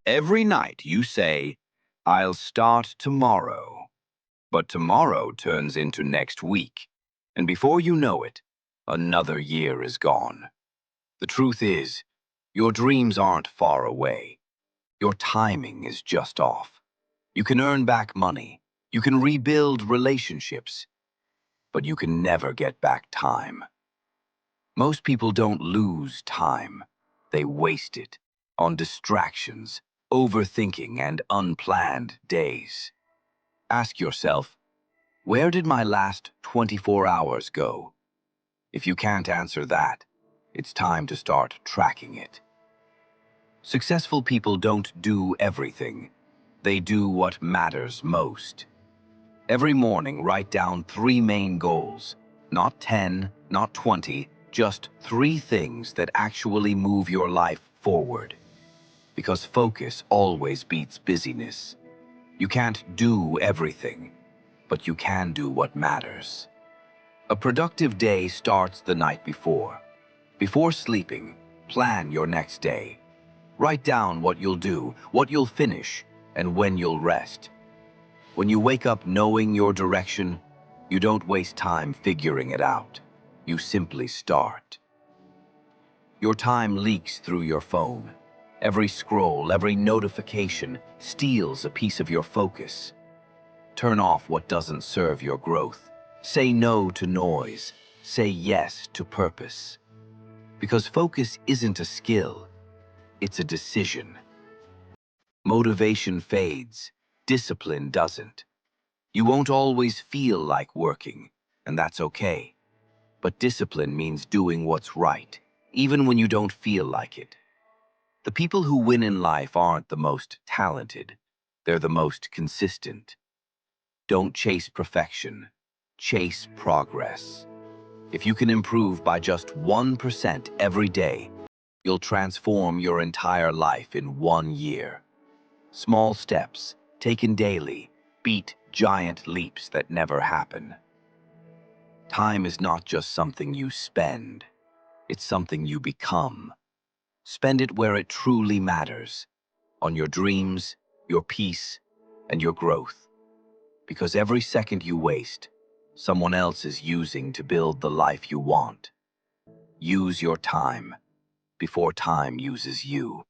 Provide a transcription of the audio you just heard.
Every night you say, I'll start tomorrow. But tomorrow turns into next week. And before you know it, another year is gone. The truth is, your dreams aren't far away. Your timing is just off. You can earn back money. You can rebuild relationships. But you can never get back time. Most people don't lose time. They waste it on distractions, overthinking, and unplanned days. Ask yourself, where did my last 24 hours go? If you can't answer that, it's time to start tracking it. Successful people don't do everything. They do what matters most. Every morning, write down 3 main goals. Not 10, not 20, just 3 things that actually move your life forward. Because focus always beats busyness. You can't do everything, but you can do what matters. A productive day starts the night before. Before sleeping, plan your next day. Write down what you'll do, what you'll finish, and when you'll rest. When you wake up knowing your direction, you don't waste time figuring it out. You simply start. Your time leaks through your phone. Every scroll, every notification steals a piece of your focus. Turn off what doesn't serve your growth. Say no to noise. Say yes to purpose. Because focus isn't a skill, it's a decision. Motivation fades. Discipline doesn't. You won't always feel like working, and that's okay. But discipline means doing what's right, even when you don't feel like it. The people who win in life aren't the most talented. They're the most consistent. Don't chase perfection. Chase progress. If you can improve by just 1% every day, you'll transform your entire life in 1 year. Small steps, taken daily, beat giant leaps that never happen. Time is not just something you spend, it's something you become. Spend it where it truly matters, on your dreams, your peace, and your growth. Because every second you waste, someone else is using to build the life you want. Use your time before time uses you.